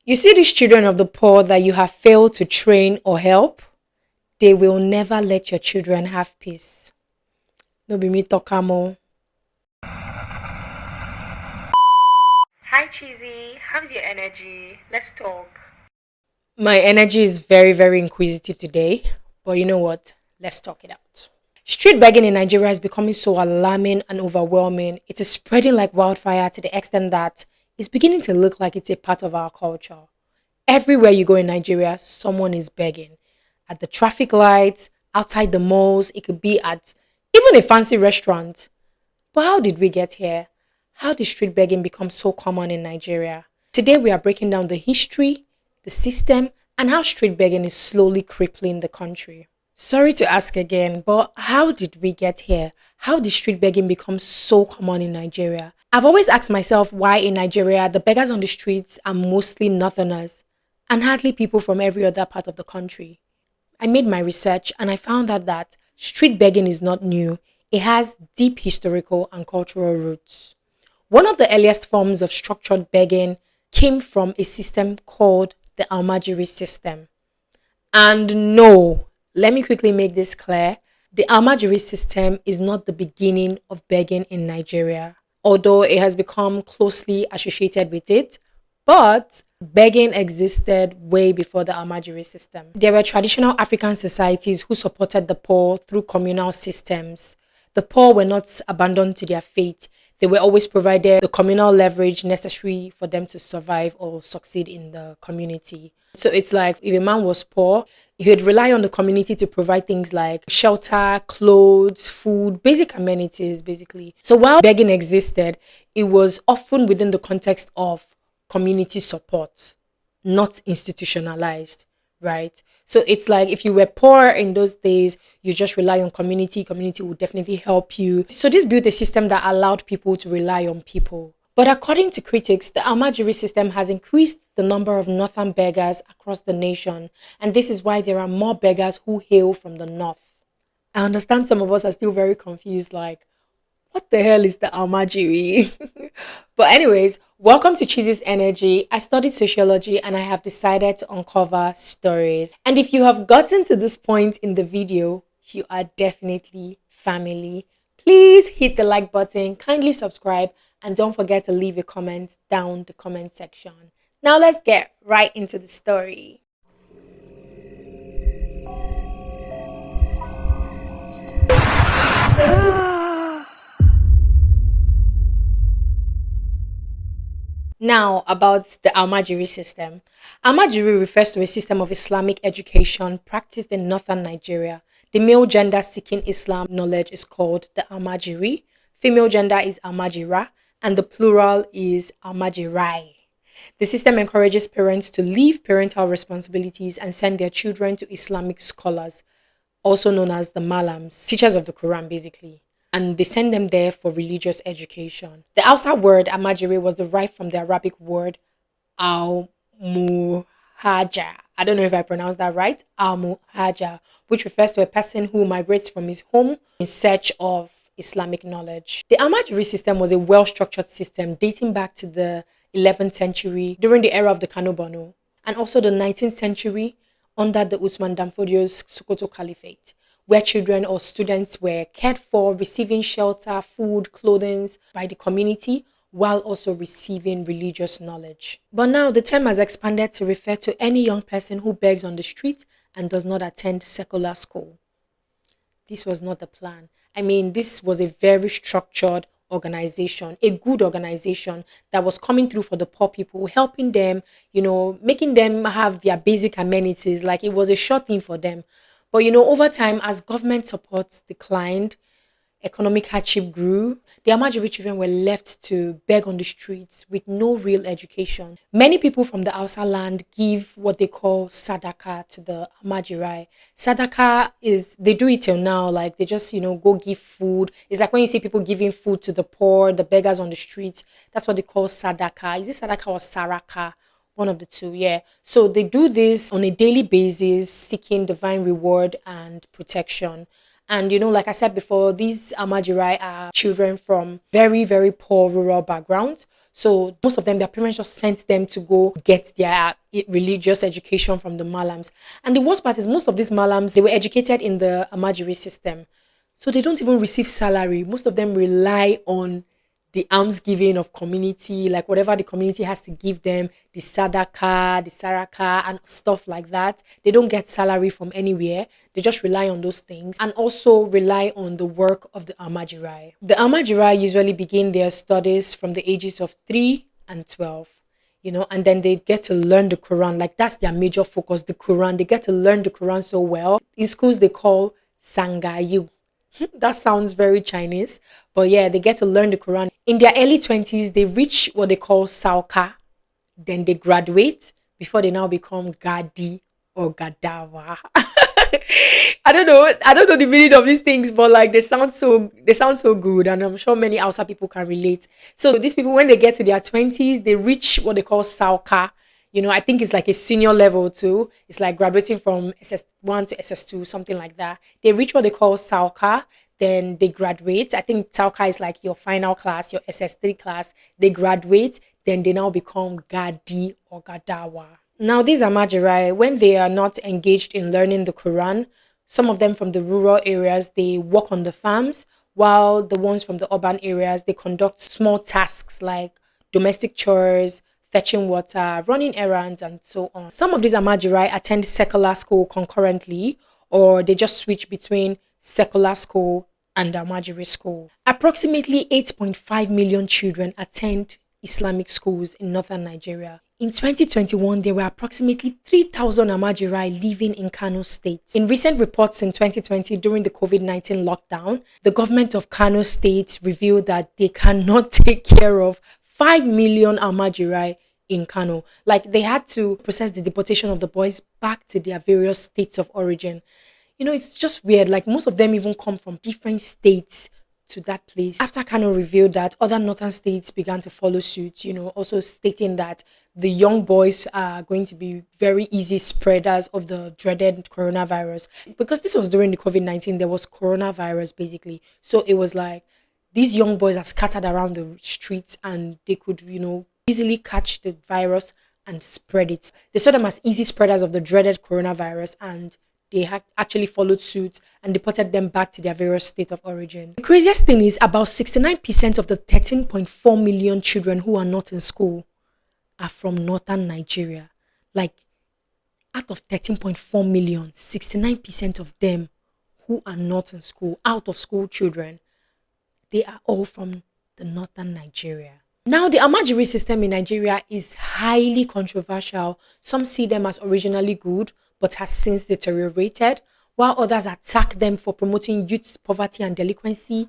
You see these children of the poor that you have failed to train or help, they will never let your children have peace. No be me talk am o. Hi, Cheesy. How's your energy? Let's talk. My energy is very, very inquisitive today, but you know what? Let's talk it out. Street begging in Nigeria is becoming so alarming and overwhelming. It is spreading like wildfire to the extent that it's beginning to look like it's a part of our culture. Everywhere you go in Nigeria, someone is begging. At the traffic lights, outside the malls, it could be at even a fancy restaurant. But how did we get here? How did street begging become so common in Nigeria? Today we are breaking down the history, the system, and how street begging is slowly crippling the country. Sorry to ask again, but how did we get here? How did street begging become so common in Nigeria? I've always asked myself why in Nigeria the beggars on the streets are mostly northerners and hardly people from every other part of the country. I made my research and I found out that street begging is not new. It has deep historical and cultural roots. One of the earliest forms of structured begging came from a system called the Almajiri system. And no, let me quickly make this clear. The Almajiri system is not the beginning of begging in Nigeria, although it has become closely associated with it. But begging existed way before the Almajiri system. There were traditional African societies who supported the poor through communal systems. The poor were not abandoned to their fate. They were always provided the communal leverage necessary for them to survive or succeed in the community. So it's like if a man was poor, he would rely on the community to provide things like shelter, clothes, food, basic amenities, basically. So while begging existed, it was often within the context of community support, not institutionalized, right? So it's like if you were poor in those days, you just rely on community will definitely help you. So this built a system that allowed people to rely on people. But according to critics, the Almajiri system has increased the number of northern beggars across the nation, and this is why there are more beggars who hail from the north. I understand some of us are still very confused, like, what the hell is the Almajiri? But anyways, welcome to Cheesy's Energy. I studied sociology and I have decided to uncover stories. And if you have gotten to this point in the video, you are definitely family. Please hit the like button, kindly subscribe, and don't forget to leave a comment down the comment section. Now let's get right into the story. Now, about the Almajiri system. Almajiri refers to a system of Islamic education practiced in northern Nigeria. The male gender seeking Islam knowledge is called the Almajiri, female gender is Almajira, and the plural is Almajirai. The system encourages parents to leave parental responsibilities and send their children to Islamic scholars, also known as the Malams, teachers of the Quran, basically. And they send them there for religious education. The Hausa word Amajiri was derived from the Arabic word al muhaja. I don't know if I pronounced that right. Al muhaja, which refers to a person who migrates from his home in search of Islamic knowledge. The Almajiri system was a well structured system dating back to the 11th century during the era of the Kano Banu and also the 19th century under the Usman Danfodio's Sokoto Caliphate, where children or students were cared for, receiving shelter, food, clothing by the community, while also receiving religious knowledge. But now the term has expanded to refer to any young person who begs on the street and does not attend secular school. This was not the plan. I mean, this was a very structured organization, a good organization that was coming through for the poor people, helping them, making them have their basic amenities. Like it was a sure thing for them. But over time, as government supports declined, economic hardship grew, the Amajiri children were left to beg on the streets with no real education. Many people from the Hausa land give what they call sadaka to the Amajirai. Sadaka is, they do it till now, like they just, go give food. It's like when you see people giving food to the poor, the beggars on the streets, that's what they call sadaka. Is it sadaka or saraka? One of the two, yeah. So they do this on a daily basis, seeking divine reward and protection. And like I said before, these Almajiri are children from very, very poor rural backgrounds. So most of them, their parents just sent them to go get their religious education from the Malams. And the worst part is most of these Malams, they were educated in the Almajiri system. So they don't even receive salary. Most of them rely on the alms giving of community, like whatever the community has to give them, the sadaka, the saraka, and stuff like that. They don't get salary from anywhere. They just rely on those things and also rely on the work of the Almajirai. The Almajirai usually begin their studies from the ages of 3 and 12. And then they get to learn the Quran. Like that's their major focus, the Quran. They get to learn the Quran so well. In schools, they call Sangayu. That sounds very Chinese, but yeah, they get to learn the Quran. In their early 20s, they reach what they call Sauka. Then they graduate before they now become Gadi or Gadawa. I don't know the meaning of these things, but like they sound so good, and I'm sure many Hausa people can relate. So these people, when they get to their 20s, they reach what they call Sauka. I think it's like a senior level too. It's like graduating from SS1 to SS2, something like that. They reach what they call Sauka, then they graduate. I think Sauka is like your final class, your SS3 class. They graduate, then they now become Gadi or Gadawa. Now, these Amajirai, when they are not engaged in learning the Quran, some of them from the rural areas, they work on the farms, while the ones from the urban areas, they conduct small tasks like domestic chores, fetching water, running errands, and so on. Some of these Amajirai attend secular school concurrently, or they just switch between secular school and Amajiri school. Approximately 8.5 million children attend Islamic schools in northern Nigeria. In 2021, there were approximately 3,000 Amajirai living in Kano State. In recent reports in 2020, during the COVID-19 lockdown, the government of Kano State revealed that they cannot take care of 5 million Almajirai in Kano. Like they had to process the deportation of the boys back to their various states of origin. It's just weird. Like most of them even come from different states to that place. After Kano revealed that, other northern states began to follow suit, also stating that the young boys are going to be very easy spreaders of the dreaded coronavirus. Because this was during the COVID-19, there was coronavirus basically. So it was like these young boys are scattered around the streets and they could, easily catch the virus and spread it. They saw them as easy spreaders of the dreaded coronavirus, and they actually followed suit and deported them back to their various state of origin. The craziest thing is about 69% of the 13.4 million children who are not in school are from northern Nigeria. Like out of 13.4 million, 69% of them who are not in school, out of school children, they are all from the northern Nigeria. Now, the Almajiri system in Nigeria is highly controversial. Some see them as originally good, but has since deteriorated, while others attack them for promoting youth poverty and delinquency,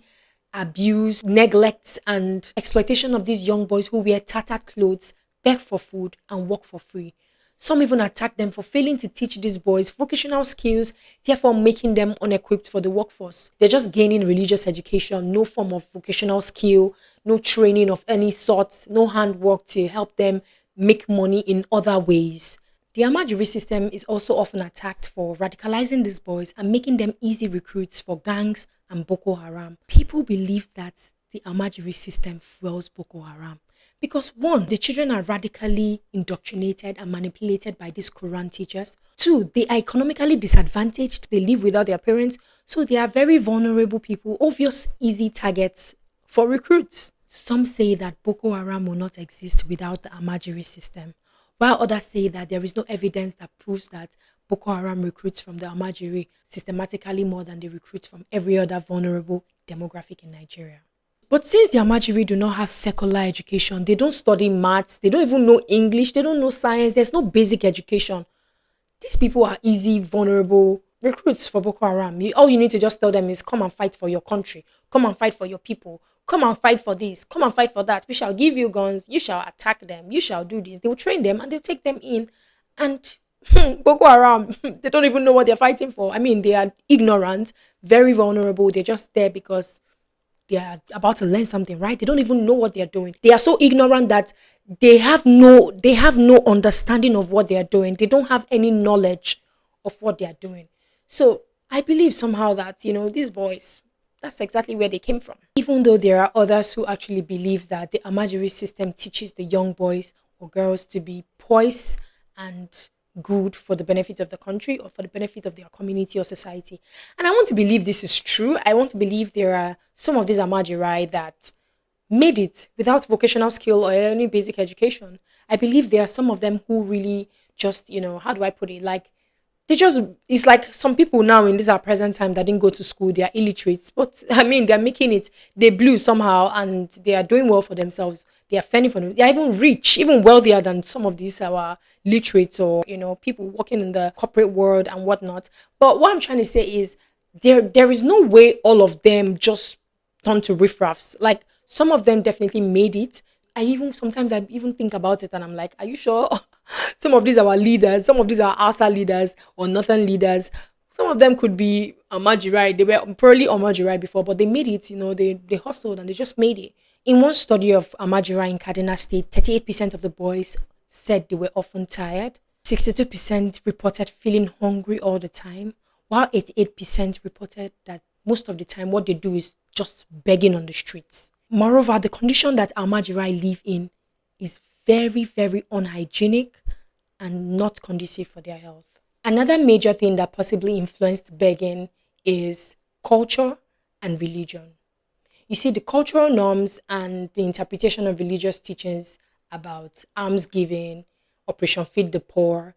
abuse, neglect, and exploitation of these young boys who wear tattered clothes, beg for food, and work for free. Some even attack them for failing to teach these boys vocational skills, therefore making them unequipped for the workforce. They're just gaining religious education, no form of vocational skill, no training of any sort, no handwork to help them make money in other ways. The Almajiri system is also often attacked for radicalizing these boys and making them easy recruits for gangs and Boko Haram. People believe that the Almajiri system fuels Boko Haram. Because one, the children are radically indoctrinated and manipulated by these Quran teachers. Two, they are economically disadvantaged. They live without their parents. So they are very vulnerable people, obvious easy targets for recruits. Some say that Boko Haram will not exist without the Almajiri system, while others say that there is no evidence that proves that Boko Haram recruits from the Almajiri systematically more than they recruit from every other vulnerable demographic in Nigeria. But since the Almajiri do not have secular education, they don't study maths, they don't even know English, they don't know science, there's no basic education. These people are easy, vulnerable recruits for Boko Haram. All you need to just tell them is come and fight for your country, come and fight for your people, come and fight for this, come and fight for that. We shall give you guns, you shall attack them, you shall do this. They will train them and they'll take them in. And Boko Haram, they don't even know what they're fighting for. I mean, they are ignorant, very vulnerable. They're just there because they are about to learn something, right? They don't even know what they're doing. They are so ignorant that they have no understanding of what they are doing. They don't have any knowledge of what they are doing. So I believe somehow that, these boys, that's exactly where they came from. Even though there are others who actually believe that the Almajiri system teaches the young boys or girls to be poised and good for the benefit of the country or for the benefit of their community or society. And I want to believe this is true. I want to believe there are some of these Amajiri that made it without vocational skill or any basic education. I believe there are some of them who really just, how do I put it? Like they just, it's like some people now in this our present time that didn't go to school, they are illiterates, but I mean they're making it, they blew somehow and they are doing well for themselves. They are fending for them. They are even rich, even wealthier than some of these our literates or people working in the corporate world and whatnot. But what I'm trying to say is there is no way all of them just turn to riffraffs. Like some of them definitely made it. I even think about it and I'm like, are you sure? Some of these are our leaders, some of these are Asa leaders or Northern leaders. Some of them could be Amajirai. They were probably Amajirai before, but they made it, they hustled and they just made it. In one study of Amajirai in Kaduna State, 38% of the boys said they were often tired. 62% reported feeling hungry all the time, while 88% reported that most of the time what they do is just begging on the streets. Moreover, the condition that Almajirai live in is very, very unhygienic and not conducive for their health. Another major thing that possibly influenced begging is culture and religion. You see, the cultural norms and the interpretation of religious teachings about almsgiving, Operation Feed the Poor,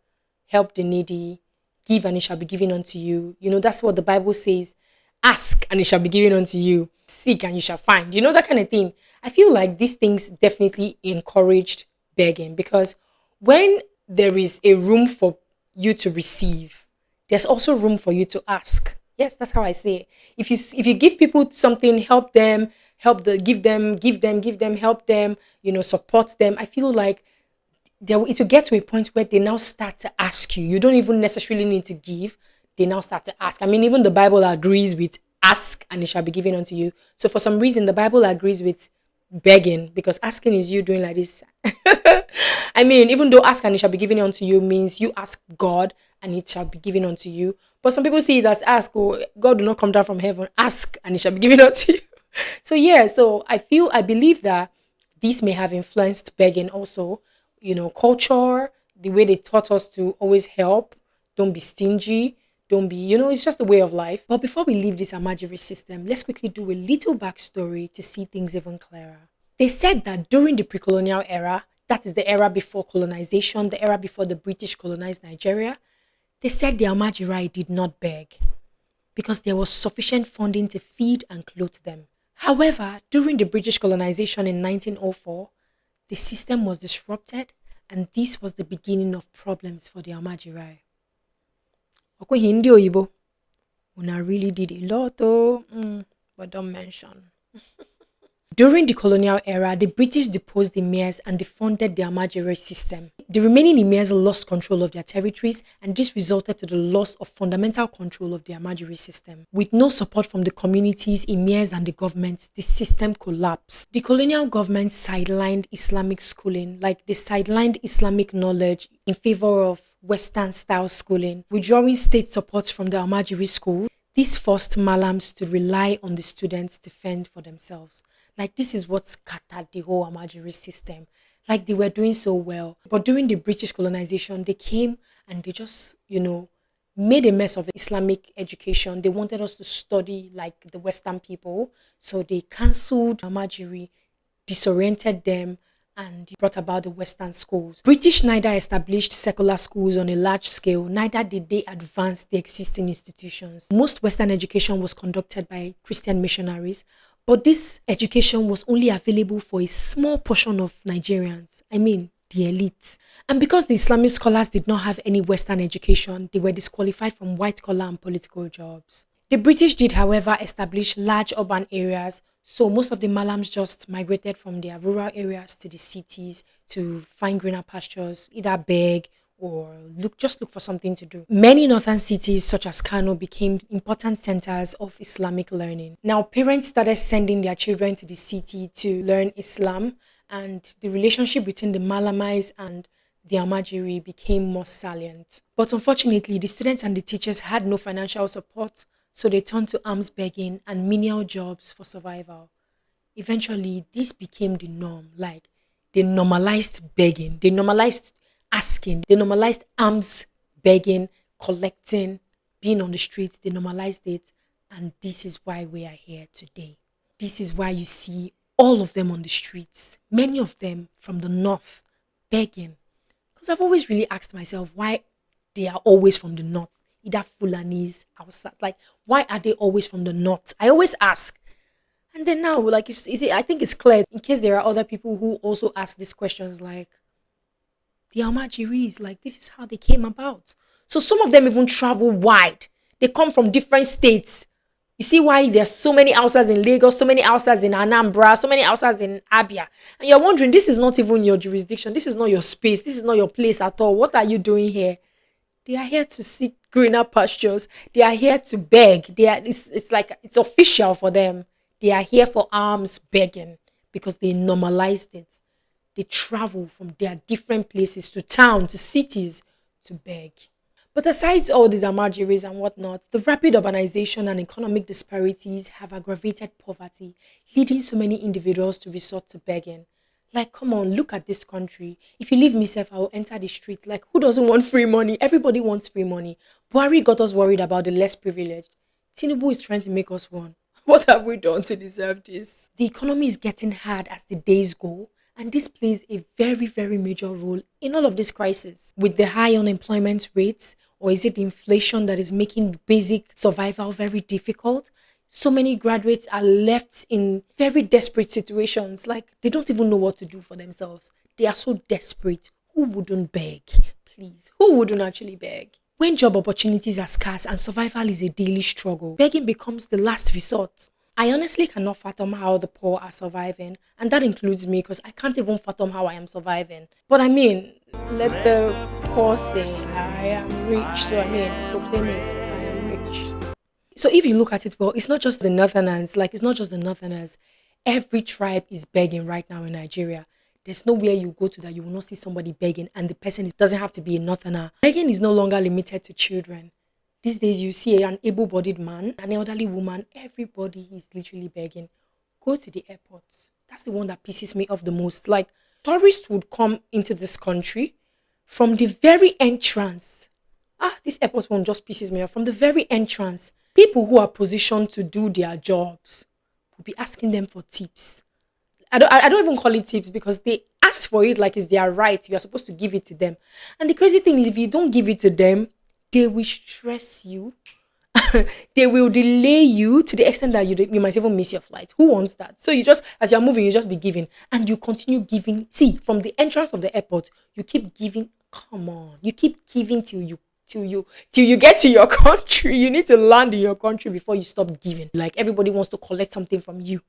help the needy, give and it shall be given unto you. That's what the Bible says. Ask and it shall be given unto you. Seek and you shall find. That kind of thing. I feel like these things definitely encouraged begging because when there is a room for you to receive, there's also room for you to ask. Yes, that's how I say it. If you give people something, help them, give them, help them, support them. I feel like it will get to a point where they now start to ask you. You don't even necessarily need to give. They now start to ask. I mean, even the Bible agrees with ask and it shall be given unto you. So for some reason, the Bible agrees with begging because asking is you doing like this. I mean, even though ask and it shall be given unto you means you ask God and it shall be given unto you. But some people see it as ask, oh, God do not come down from heaven. Ask and it shall be given unto you. So yeah, so I believe that this may have influenced begging also, culture, the way they taught us to always help, don't be stingy, don't be, it's just a way of life. But before we leave this Amajiri system, let's quickly do a little backstory to see things even clearer. They said that during the pre-colonial era, that is the era before colonization, the era before the British colonized Nigeria, they said the Amajiri did not beg because there was sufficient funding to feed and clothe them. However, during the British colonization in 1904, the system was disrupted and this was the beginning of problems for the Almajiri. Okay, Hindi Oyibo, una really did a lot though, but don't mention. During the colonial era, the British deposed the emirs and defunded the Almajiri system. The remaining emirs lost control of their territories, and this resulted to the loss of fundamental control of the Almajiri system. With no support from the communities, emirs, and the government, the system collapsed. The colonial government sidelined Islamic schooling, like they sidelined Islamic knowledge in favor of Western-style schooling, withdrawing state support from the Almajiri school. This forced Malams to rely on the students to fend for themselves. Like this is what scattered the whole Almajiri system. Like they were doing so well. But during the British colonization, they came and they just, made a mess of Islamic education. They wanted us to study like the Western people. So they cancelled Almajiri, disoriented them, and brought about the Western schools. British neither established secular schools on a large scale, neither did they advance the existing institutions. Most Western education was conducted by Christian missionaries, but this education was only available for a small portion of Nigerians. I mean, the elites. And because the Islamic scholars did not have any Western education, they were disqualified from white collar and political jobs. The British did, however, establish large urban areas, so most of the Malams just migrated from their rural areas to the cities to find greener pastures, either beg or look for something to do. Many northern cities such as Kano became important centers of Islamic learning. Now parents started sending their children to the city to learn Islam, and the relationship between the Malamites and the Almajiri became more salient. But unfortunately, the students and the teachers had no financial support, so they turned to alms begging and menial jobs for survival. Eventually, this became the norm. Like, they normalized begging, they normalized asking, they normalized alms begging, collecting, being on the streets, they normalized it. And this is why we are here today. This is why you see all of them on the streets, many of them from the north begging. Because I've always really asked myself why they are always from the north, either Fulanis, outside. Like, why are they always from the north? I always ask. And then now, like, I think it's clear in case there are other people who also ask these questions, like, the Almajiris, like, this is how they came about. So some of them even travel wide. They come from different states. You see why there's so many houses in Lagos, so many houses in Anambra, so many houses in Abia. And you're wondering, this is not even your jurisdiction. This is not your space. This is not your place at all. What are you doing here? They are here to seek greener pastures. They are here to beg. It's like it's official for them. They are here for alms begging because they normalized it. They travel from their different places to town, to cities to beg. But aside all these emergencies and whatnot, the rapid urbanization and economic disparities have aggravated poverty, leading so many individuals to resort to begging. Like, come on, look at this country. If you leave me safe, I will enter the streets. Like, who doesn't want free money? Everybody wants free money. Buhari got us worried about the less privileged. Tinubu is trying to make us one. What have we done to deserve this? The economy is getting hard as the days go, and this plays a very, very major role in all of this crisis. With the high unemployment rates, or is it the inflation that is making basic survival very difficult? So many graduates are left in very desperate situations. Like, they don't even know what to do for themselves. They are so desperate. Who wouldn't beg? Please, who wouldn't actually beg? When job opportunities are scarce and survival is a daily struggle, begging becomes the last resort. I honestly cannot fathom how the poor are surviving, and that includes me because I can't even fathom how I am surviving. But I mean, let the poor say, I am rich. So I mean, proclaim it, I am rich. So if you look at it well, it's not just the northerners, like it's not just the northerners. Every tribe is begging right now in Nigeria. There's nowhere you go to that you will not see somebody begging, and the person doesn't have to be a northerner. Begging is no longer limited to children. These days, you see an able bodied man, an elderly woman, everybody is literally begging. Go to the airport. That's the one that pisses me off the most. Like, tourists would come into this country from the very entrance. This airport one just pisses me off. From the very entrance, people who are positioned to do their jobs will be asking them for tips. I don't even call it tips because they ask for it like it's their right. You are supposed to give it to them. And the crazy thing is, if you don't give it to them, they will stress you. They will delay you to the extent that you might even miss your flight. Who wants that? So you just, as you're moving, you just be giving and you continue giving. See, from the entrance of the airport, you keep giving. Come on, you keep giving till you get to your country. You need to land in your country before you stop giving. Like, everybody wants to collect something from you.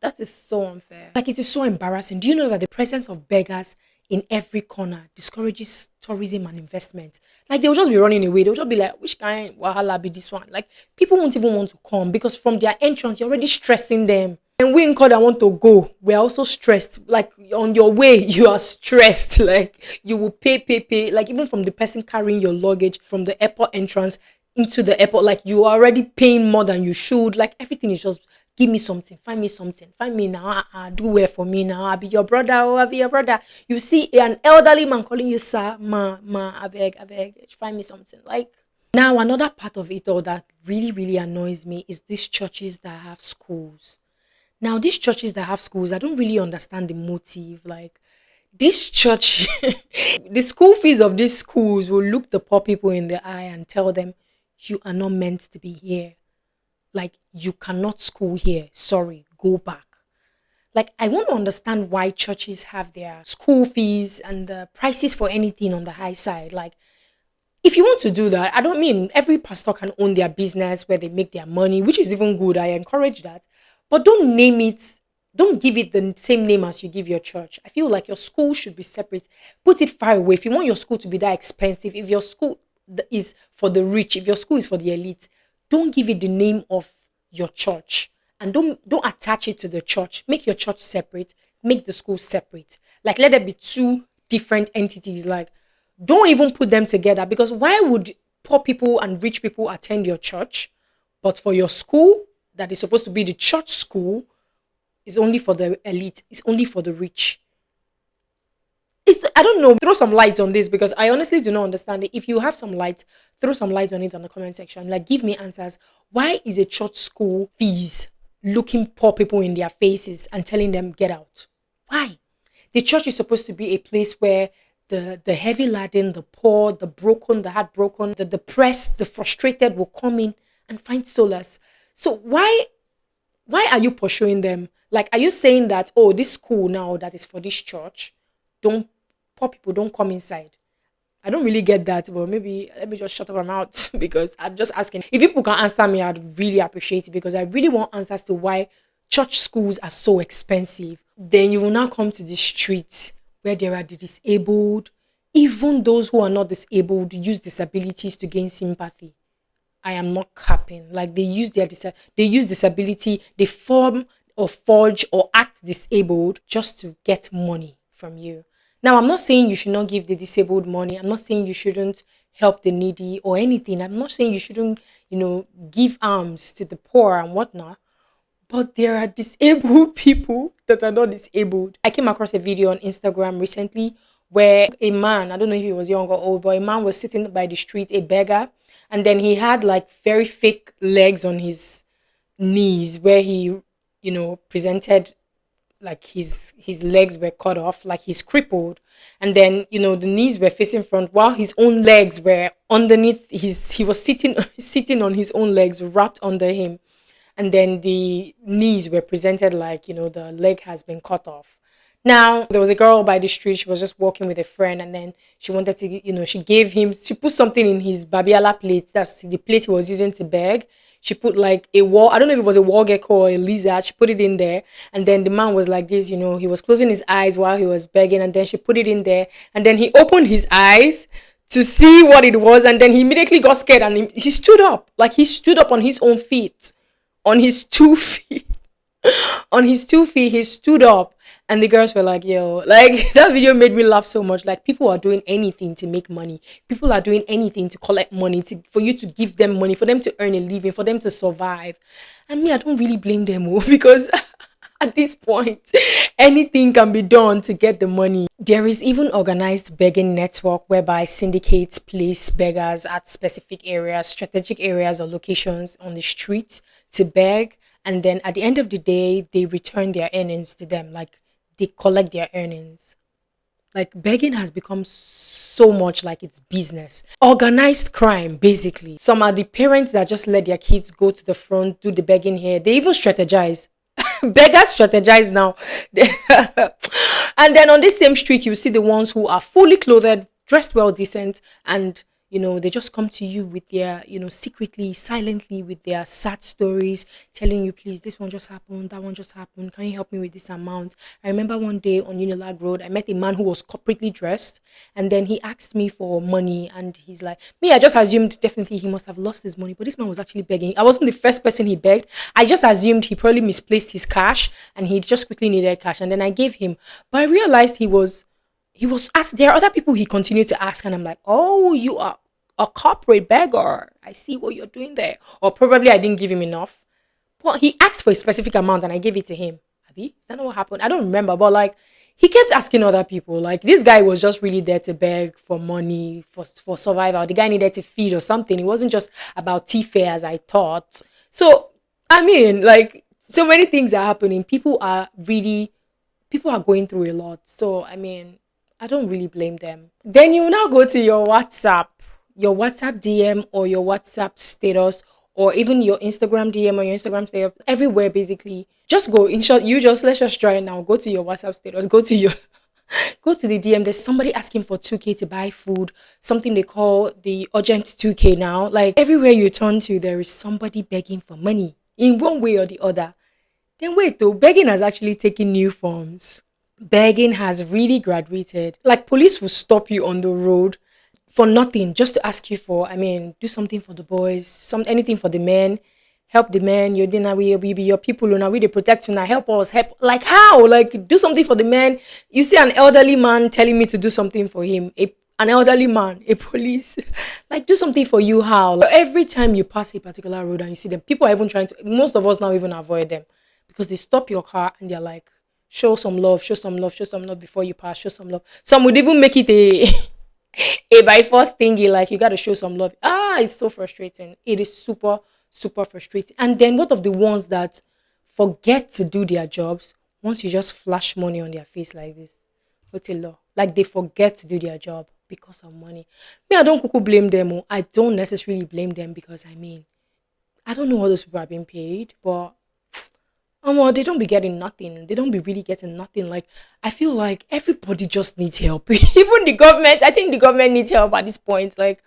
That is so unfair. Like, it is so embarrassing. Do you know that the presence of beggars in every corner discourages tourism and investment? Like, they'll just be running away. They'll just be like, which kind wahala be this one? Like, people won't even want to come because from their entrance, you're already stressing them. And we in Koda want to go. We're also stressed. Like, on your way, you are stressed. Like, you will pay. Like, even from the person carrying your luggage from the airport entrance into the airport, like, you are already paying more than you should. Like, everything is just give me something, find me something, find me now, do well for me now. I'll be your brother, I'll be your brother. You see an elderly man calling you sir, I beg, find me something. Like, now, another part of it all that really, really annoys me is these churches that have schools. Now, these churches that have schools, I don't really understand the motive. Like, this church, the school fees of these schools will look the poor people in the eye and tell them, you are not meant to be here. Like, you cannot school here. Sorry, go back. Like, I want to understand why churches have their school fees and the prices for anything on the high side. Like, if you want to do that, I don't mean every pastor can own their business where they make their money, which is even good. I encourage that. But don't name it, don't give it the same name as you give your church. I feel like your school should be separate. Put it far away. If you want your school to be that expensive, if your school is for the rich, if your school is for the elite, don't give it the name of your church. And don't attach it to the church. Make your church separate. Make the school separate. Like, let there be two different entities. Like, don't even put them together, because why would poor people and rich people attend your church, but for your school that is supposed to be the church school is only for the elite, it's only for the rich? It's, I don't know. Throw some light on this, because I honestly do not understand it. If you have some light, throw some light on it on the comment section. Like, give me answers. Why is a church school fees looking poor people in their faces and telling them get out? Why? The church is supposed to be a place where the heavy laden, the poor, the broken, the heartbroken, the depressed, the frustrated will come in and find solace. So why are you pursuing them? Like, are you saying that, oh, this school now that is for this church, don't poor people don't come inside? I don't really get that, but maybe let me just shut up my mouth because I'm just asking. If people can answer me, I'd really appreciate it, because I really want answers to why church schools are so expensive. Then you will now come to the streets where there are the disabled. Even those who are not disabled use disabilities to gain sympathy. I am not capping. Like, they use disability, they form or forge or act disabled just to get money from you. Now, I'm not saying you should not give the disabled money. I'm not saying you shouldn't help the needy or anything. I'm not saying you shouldn't, give alms to the poor and whatnot. But there are disabled people that are not disabled. I came across a video on Instagram recently where a man, I don't know if he was young or old, but a man was sitting by the street, a beggar, and then he had like very fake legs on his knees where he, presented like his legs were cut off, like he's crippled. And then, the knees were facing front while his own legs were underneath his he was sitting sitting on his own legs wrapped under him, and then the knees were presented like the leg has been cut off. Now there was a girl by the street. She was just walking with a friend, and then she wanted to, she put something in his babiala plate. That's the plate he was using to beg. She put like a wall. I don't know if it was a wall gecko or a lizard. She put it in there, and then the man was like this. He was closing his eyes while he was begging, and then she put it in there, and then he opened his eyes to see what it was, and then he immediately got scared, and he stood up. Like, he stood up on his own feet, on his 2 feet. On his 2 feet, he stood up, and the girls were like, yo, like, that video made me laugh so much. Like, people are doing anything to make money. People are doing anything to collect money, for you to give them money, for them to earn a living, for them to survive. And me, I don't really blame them, because at this point, anything can be done to get the money. There is even organized begging network whereby syndicates place beggars at specific areas, strategic areas or locations on the street to beg, and then at the end of the day, they return their earnings to them. Like, they collect their earnings. Like, begging has become so much like it's business. Organized crime, basically. Some are the parents that just let their kids go to the front, do the begging here. They even strategize. Beggars strategize now. And then on this same street, you see the ones who are fully clothed, dressed well, decent, and they just come to you with their, secretly, silently, with their sad stories, telling you, please, this one just happened, that one just happened. Can you help me with this amount? I remember one day on Unilag Road, I met a man who was corporately dressed, and then he asked me for money, and he's like, me, I just assumed definitely he must have lost his money, but this man was actually begging. I wasn't the first person he begged. I just assumed he probably misplaced his cash, and he just quickly needed cash, and then I gave him. But I realized he was asked. There are other people he continued to ask, and I'm like, oh, you are a corporate beggar. I see what you're doing there. Or probably I didn't give him enough. But he asked for a specific amount and I gave it to him. Abi, is that not what happened? I don't remember. But like, he kept asking other people. Like, this guy was just really there to beg for money, for survival. The guy needed to feed or something. It wasn't just about tea fair as I thought. So, I mean, like, so many things are happening. People are going through a lot. So, I mean, I don't really blame them. Then you now go to your WhatsApp DM or your WhatsApp status, or even your Instagram DM or your Instagram status, everywhere basically. Just go. In short, let's just try it now. Go to your WhatsApp status, go to the DM. There's somebody asking for 2K to buy food, something they call the urgent 2K now. Like, everywhere you turn to, there is somebody begging for money in one way or the other. Then wait though, begging has actually taken new forms. Begging has really graduated. Like, police will stop you on the road for nothing, just to ask you for, I mean, do something for the boys, anything for the men. help the men. You dinner we be your people. Now we they protect you. Now help us. Help like how? Like do something for the men. You see an elderly man telling me to do something for him. An elderly man, a police, like do something for you. How? Like, every time you pass a particular road and you see them, people are even trying to. Most of us now even avoid them because they stop your car and they're like, show some love, show some love, show some love before you pass, show some love. Some would even make it a a by force thingy, like you gotta show some love. It's so frustrating. It is super, super frustrating. And then what of the ones that forget to do their jobs once you just flash money on their face like this? What's a law? Like they forget to do their job because of money. Me, I don't kuku blame them. Oh. I don't necessarily blame them because I don't know how those people are being paid, but they don't be getting nothing. They don't be really getting nothing. Like I feel like everybody just needs help. Even the government. I think the government needs help at this point. Like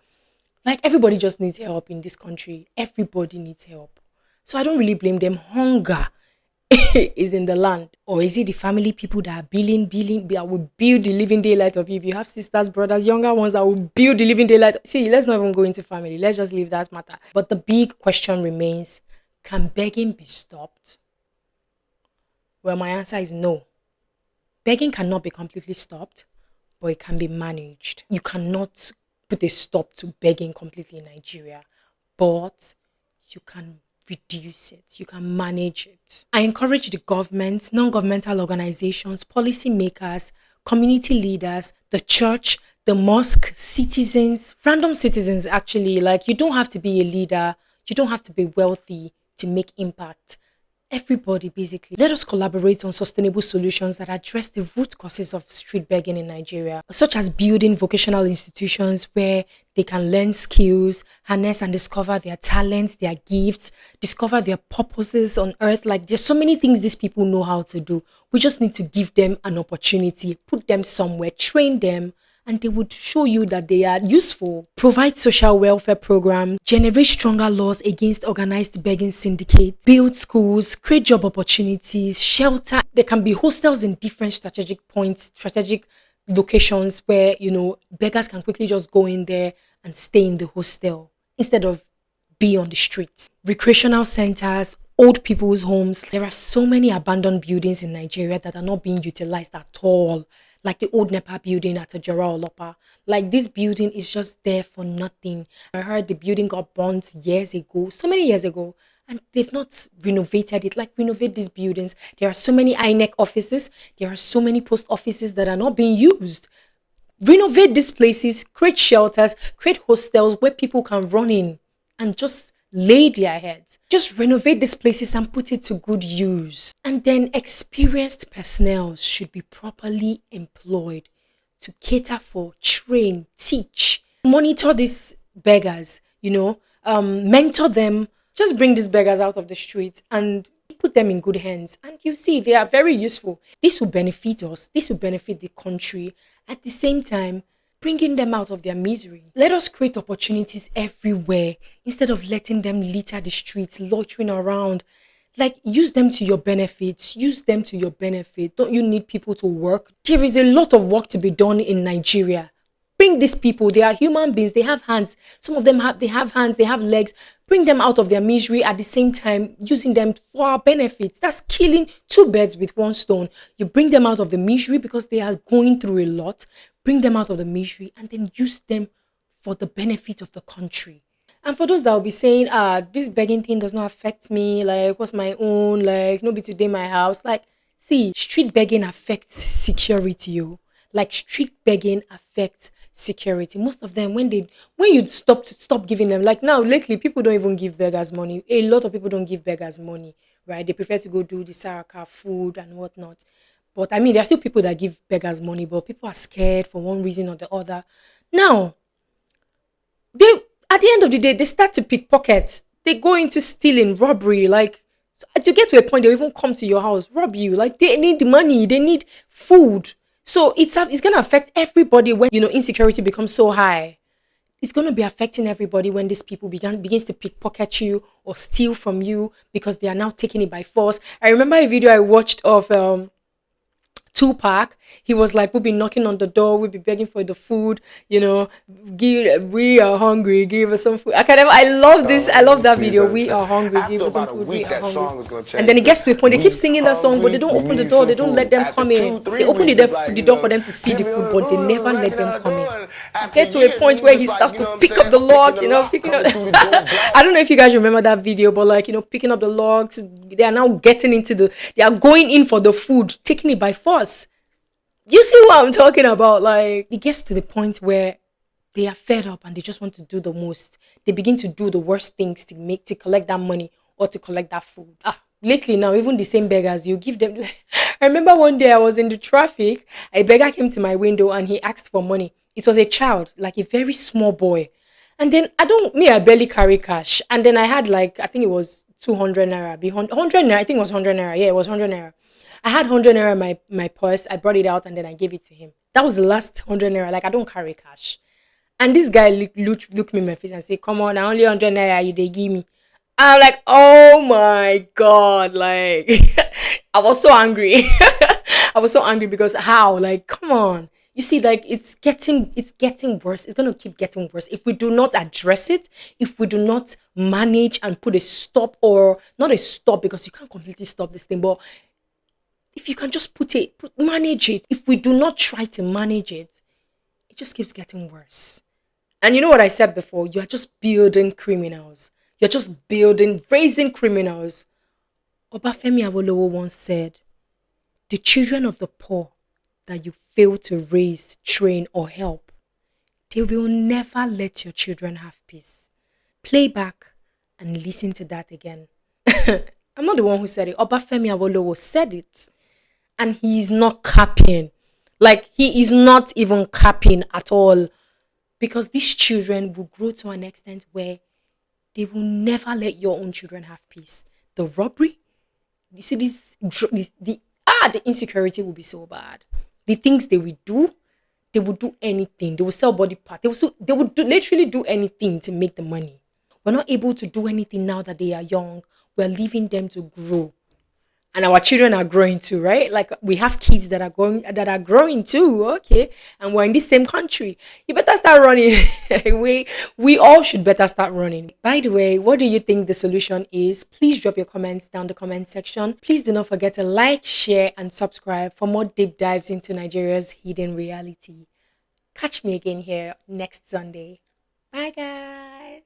everybody just needs help in this country. Everybody needs help. So I don't really blame them. Hunger is in the land, or is it the family people that are billing that will build the living daylight of you? If you have sisters, brothers, younger ones that will build the living daylight. See, let's not even go into family. Let's just leave that matter. But the big question remains: can begging be stopped? Well, my answer is no. Begging cannot be completely stopped, but it can be managed. You cannot put a stop to begging completely in Nigeria, but you can reduce it, you can manage it. I encourage the government, non governmental organizations, policymakers, community leaders, the church, the mosque, citizens, random citizens actually. Like, you don't have to be a leader, you don't have to be wealthy to make impact. Everybody, basically. Let us collaborate on sustainable solutions that address the root causes of street begging in Nigeria, such as building vocational institutions where they can learn skills, harness and discover their talents, their gifts, discover their purposes on earth. Like, there's so many things these people know how to do. We just need to give them an opportunity, put them somewhere, train them, and they would show you that they are useful. Provide social welfare programs, generate stronger laws against organized begging syndicates, build schools, create job opportunities, shelter. There can be hostels in different strategic points, strategic locations where, beggars can quickly just go in there and stay in the hostel instead of be on the streets. Recreational centers, old people's homes. There are so many abandoned buildings in Nigeria that are not being utilized at all. Like the old NEPA building at Ajara Olopa. Like this building is just there for nothing. I heard the building got burnt years ago, so many years ago, and they've not renovated it. Like, renovate these buildings. There are so many INEC offices. There are so many post offices that are not being used. Renovate these places, create shelters, create hostels where people can run in and just lay their heads. Just renovate these places and put it to good use. And then experienced personnel should be properly employed to cater for, train, teach, monitor these beggars, mentor them. Just bring these beggars out of the streets and put them in good hands. And you see, they are very useful. This will benefit us, this will benefit the country. At the same time, bringing them out of their misery. Let us create opportunities everywhere instead of letting them litter the streets, loitering around. Like, use them to your benefit. Use them to your benefit. Don't you need people to work? There is a lot of work to be done in Nigeria. Bring these people. They are human beings. They have hands. Some of them have hands, they have legs. Bring them out of their misery at the same time, using them for our benefits. That's killing two birds with one stone. You bring them out of the misery because they are going through a lot. Bring them out of the misery and then use them for the benefit of the country. And for those that will be saying, this begging thing does not affect me, like, what's my own, like, no be today my house. Like, see, street begging affects security, oh. Like, street begging affects security. Most of them, when you stop giving them, like now lately, people don't even give beggars money. A lot of people don't give beggars money, right? They prefer to go do the saraka food and whatnot. But I mean, there are still people that give beggars money, but people are scared for one reason or the other. Now, they at the end of the day, they start to pickpocket. They go into stealing, robbery, like, to get to a point, they'll even come to your house, rob you. Like, they need money, they need food. So it's gonna affect everybody when insecurity becomes so high. It's gonna be affecting everybody when these people begins to pickpocket you or steal from you because they are now taking it by force. I remember a video I watched of Tupac. He was like, we'll be knocking on the door, we'll be begging for the food, you know, we are hungry, give us some food. I love this, I love that Please video. We understand. are hungry, give After us some about a food, we week, are that hungry. song is gonna And then change it to gets to a point, they keep "We singing that song, but they hungry, don't we open the need door, some they don't let food." them After come in. two, three They open weeks, it's like, the door for them to see give the me food, the but they food, never like let it them I come in. do it. You After get to a years, point niggas where is he like, starts you to know what I'm pick up saying? the Picking logs, the lock, picking up. coming through the door black. I don't know if you guys remember that video, but like, picking up the logs, they are now getting they are going in for the food, taking it by force. You see what I'm talking about? Like, it gets to the point where they are fed up and they just want to do the most. They begin to do the worst things to collect that money or to collect that food. Lately now, even the same beggars, you give them. I remember one day I was in the traffic. A beggar came to my window and he asked for money. It was a child, like a very small boy. And then I barely carry cash. And then I had like, I think it was 200 naira, 100 naira, I think it was 100 naira. Yeah, it was 100 naira. I had 100 naira in my purse. I brought it out and then I gave it to him. That was the last 100 naira. Like, I don't carry cash. And this guy looked me in my face and said, "Come on, I only 100 naira you they give me." I'm like, "Oh my god!" Like, I was so angry. I was so angry because how? Like, come on. You see, like it's getting worse. It's gonna keep getting worse if we do not address it. If we do not manage and put a stop, or not a stop because you can't completely stop this thing, but if you can just manage it. If we do not try to manage it, it just keeps getting worse. And you know what I said before? You're just building criminals. You're just raising criminals. Obafemi Awolowo once said, the children of the poor that you fail to raise, train, or help, they will never let your children have peace. Play back and listen to that again. I'm not the one who said it. Obafemi Awolowo said it. And he is not capping. Like, he is not even capping at all. Because these children will grow to an extent where they will never let your own children have peace. The robbery, you see, the insecurity will be so bad. The things they will do anything. They will sell body parts. They will literally do anything to make the money. We're not able to do anything now that they are young. We're leaving them to grow. And our children are growing too, right? Like, we have kids that are growing too, okay? And we're in the same country. You better start running. We all should better start running. By the way, what do you think the solution is? Please drop your comments down the comment section. Please do not forget to like, share, and subscribe for more deep dives into Nigeria's hidden reality. Catch me again here next Sunday. Bye, guys.